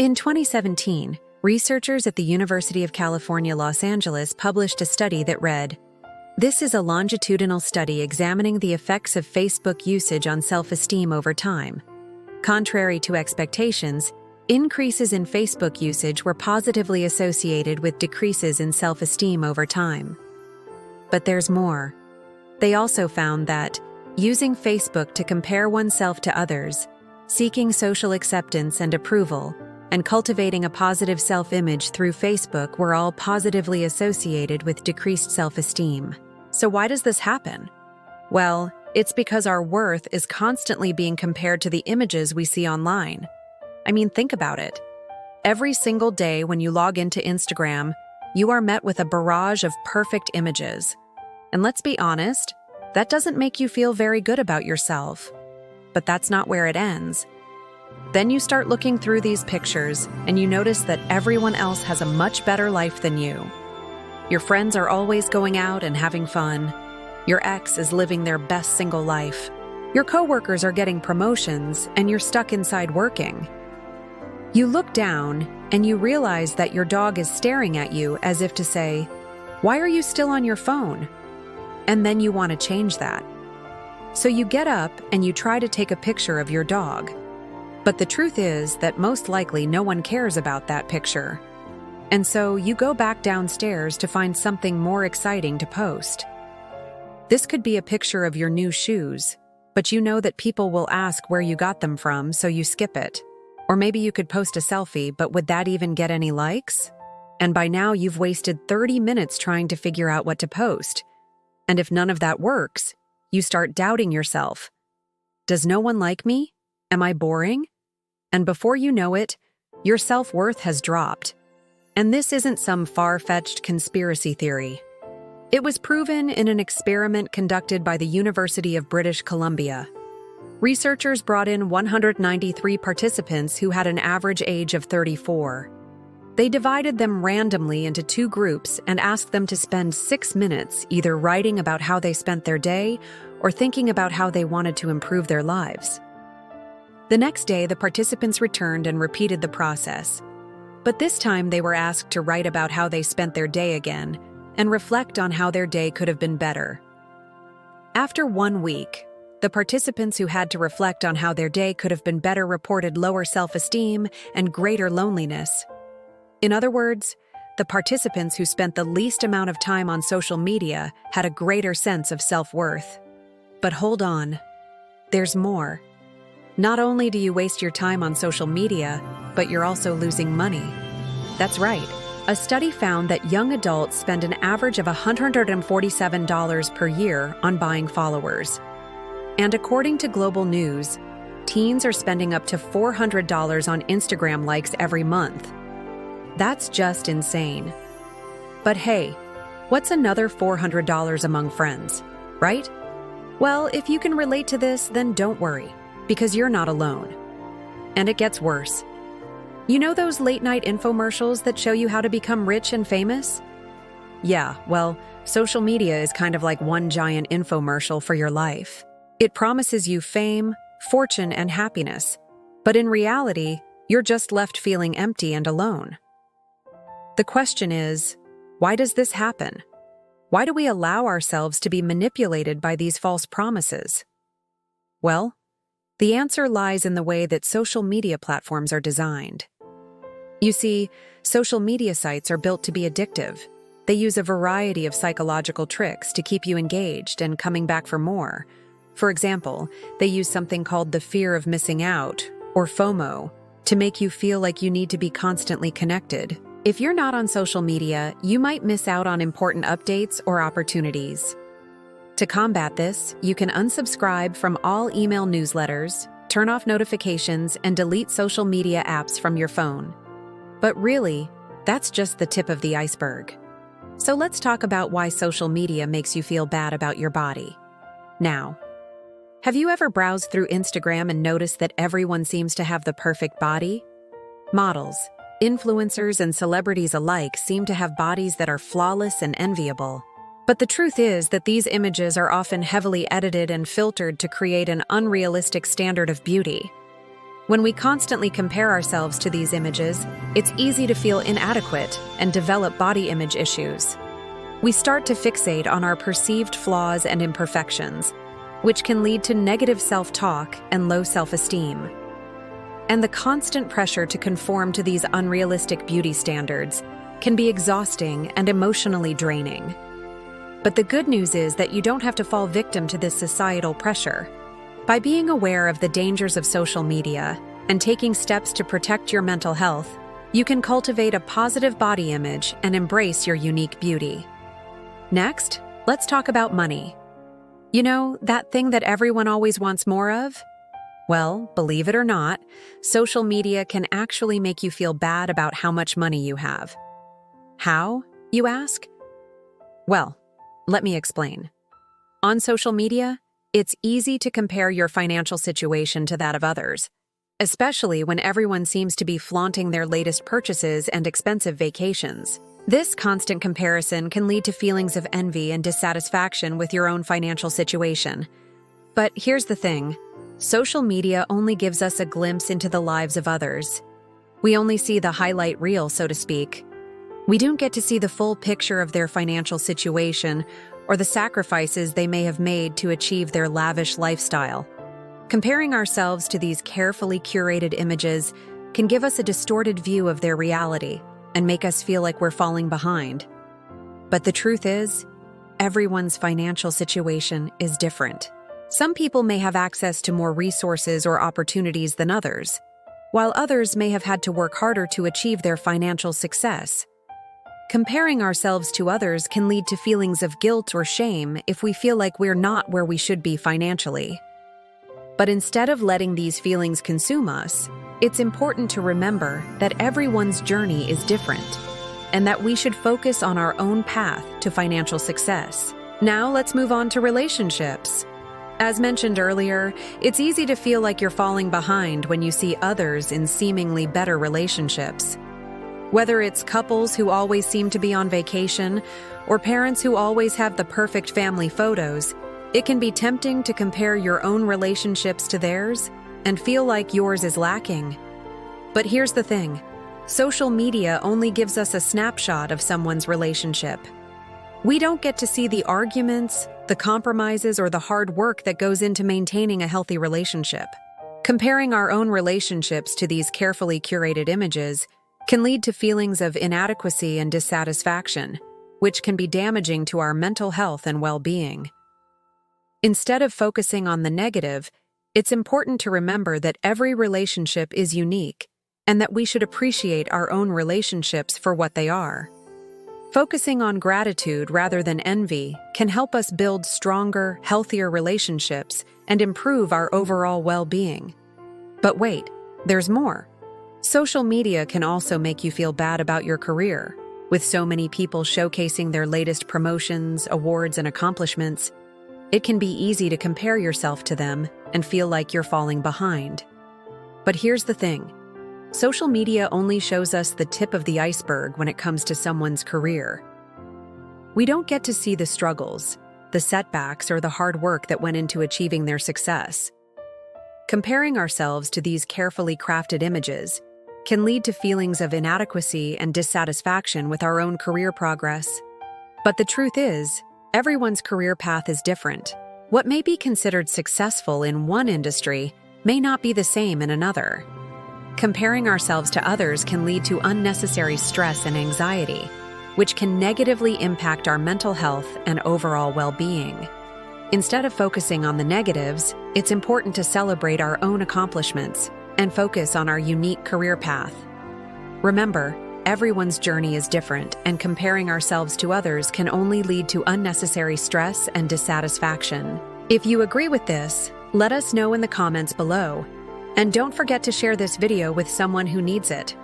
In 2017, researchers at the University of California, Los Angeles published a study that read, "This is a longitudinal study examining the effects of Facebook usage on self-esteem over time. Contrary to expectations, increases in Facebook usage were positively associated with decreases in self-esteem over time." But there's more. They also found that using Facebook to compare oneself to others, seeking social acceptance and approval, and cultivating a positive self-image through Facebook were all positively associated with decreased self-esteem. So why does this happen? Well, it's because our worth is constantly being compared to the images we see online. I mean, think about it. Every single day when you log into Instagram, you are met with a barrage of perfect images. And let's be honest, that doesn't make you feel very good about yourself. But that's not where it ends. Then you start looking through these pictures and you notice that everyone else has a much better life than you. Your friends are always going out and having fun. Your ex is living their best single life. Your coworkers are getting promotions and you're stuck inside working. You look down and you realize that your dog is staring at you as if to say, "Why are you still on your phone?" And then you want to change that. So you get up and you try to take a picture of your dog. But the truth is that most likely no one cares about that picture. And so you go back downstairs to find something more exciting to post. This could be a picture of your new shoes, but you know that people will ask where you got them from, so you skip it. Or maybe you could post a selfie, but would that even get any likes? And by now you've wasted 30 minutes trying to figure out what to post. And if none of that works, you start doubting yourself. Does no one like me? Am I boring? And before you know it, your self-worth has dropped. And this isn't some far-fetched conspiracy theory. It was proven in an experiment conducted by the University of British Columbia. Researchers brought in 193 participants who had an average age of 34. They divided them randomly into two groups and asked them to spend 6 minutes either writing about how they spent their day or thinking about how they wanted to improve their lives. The next day, the participants returned and repeated the process. But this time, they were asked to write about how they spent their day again and reflect on how their day could have been better. After 1 week, the participants who had to reflect on how their day could have been better reported lower self-esteem and greater loneliness. In other words, the participants who spent the least amount of time on social media had a greater sense of self-worth. But hold on, there's more. Not only do you waste your time on social media, but you're also losing money. That's right. A study found that young adults spend an average of $147 per year on buying followers. And according to Global News, teens are spending up to $400 on Instagram likes every month. That's just insane. But hey, what's another $400 among friends, right? Well, if you can relate to this, then don't worry, because you're not alone. And it gets worse. You know those late-night infomercials that show you how to become rich and famous? Yeah, well, social media is kind of like one giant infomercial for your life. It promises you fame, fortune, and happiness. But in reality, you're just left feeling empty and alone. The question is, why does this happen? Why do we allow ourselves to be manipulated by these false promises? Well, the answer lies in the way that social media platforms are designed. You see, social media sites are built to be addictive. They use a variety of psychological tricks to keep you engaged and coming back for more. For example, they use something called the fear of missing out, or FOMO, to make you feel like you need to be constantly connected. If you're not on social media, you might miss out on important updates or opportunities. To combat this, you can unsubscribe from all email newsletters, turn off notifications, and delete social media apps from your phone. But really, that's just the tip of the iceberg. So let's talk about why social media makes you feel bad about your body. Now, have you ever browsed through Instagram and noticed that everyone seems to have the perfect body? Models, influencers, and celebrities alike seem to have bodies that are flawless and enviable. But the truth is that these images are often heavily edited and filtered to create an unrealistic standard of beauty. When we constantly compare ourselves to these images, it's easy to feel inadequate and develop body image issues. We start to fixate on our perceived flaws and imperfections, which can lead to negative self-talk and low self-esteem. And the constant pressure to conform to these unrealistic beauty standards can be exhausting and emotionally draining. But the good news is that you don't have to fall victim to this societal pressure. By being aware of the dangers of social media and taking steps to protect your mental health, you can cultivate a positive body image and embrace your unique beauty. Next, let's talk about money. You know, that thing that everyone always wants more of? Well, believe it or not, social media can actually make you feel bad about how much money you have. How, you ask? Well, let me explain. On social media, it's easy to compare your financial situation to that of others, especially when everyone seems to be flaunting their latest purchases and expensive vacations. This constant comparison can lead to feelings of envy and dissatisfaction with your own financial situation. But here's the thing. Social media only gives us a glimpse into the lives of others. We only see the highlight reel, so to speak. We don't get to see the full picture of their financial situation or the sacrifices they may have made to achieve their lavish lifestyle. Comparing ourselves to these carefully curated images can give us a distorted view of their reality and make us feel like we're falling behind. But the truth is, everyone's financial situation is different. Some people may have access to more resources or opportunities than others, while others may have had to work harder to achieve their financial success. Comparing ourselves to others can lead to feelings of guilt or shame if we feel like we're not where we should be financially. But instead of letting these feelings consume us, it's important to remember that everyone's journey is different, and that we should focus on our own path to financial success. Now let's move on to relationships. As mentioned earlier, it's easy to feel like you're falling behind when you see others in seemingly better relationships. Whether it's couples who always seem to be on vacation, or parents who always have the perfect family photos, it can be tempting to compare your own relationships to theirs and feel like yours is lacking. But here's the thing. Social media only gives us a snapshot of someone's relationship. We don't get to see the arguments, the compromises, or the hard work that goes into maintaining a healthy relationship. Comparing our own relationships to these carefully curated images can lead to feelings of inadequacy and dissatisfaction, which can be damaging to our mental health and well-being. Instead of focusing on the negative, it's important to remember that every relationship is unique and that we should appreciate our own relationships for what they are. Focusing on gratitude rather than envy can help us build stronger, healthier relationships and improve our overall well-being. But wait, there's more. Social media can also make you feel bad about your career. With so many people showcasing their latest promotions, awards, and accomplishments, it can be easy to compare yourself to them and feel like you're falling behind. But here's the thing. Social media only shows us the tip of the iceberg when it comes to someone's career. We don't get to see the struggles, the setbacks, or the hard work that went into achieving their success. Comparing ourselves to these carefully crafted images can lead to feelings of inadequacy and dissatisfaction with our own career progress. But the truth is, everyone's career path is different. What may be considered successful in one industry may not be the same in another. Comparing ourselves to others can lead to unnecessary stress and anxiety, which can negatively impact our mental health and overall well-being. Instead of focusing on the negatives, it's important to celebrate our own accomplishments and focus on our unique career path. Remember, everyone's journey is different, and comparing ourselves to others can only lead to unnecessary stress and dissatisfaction. If you agree with this, let us know in the comments below. And don't forget to share this video with someone who needs it.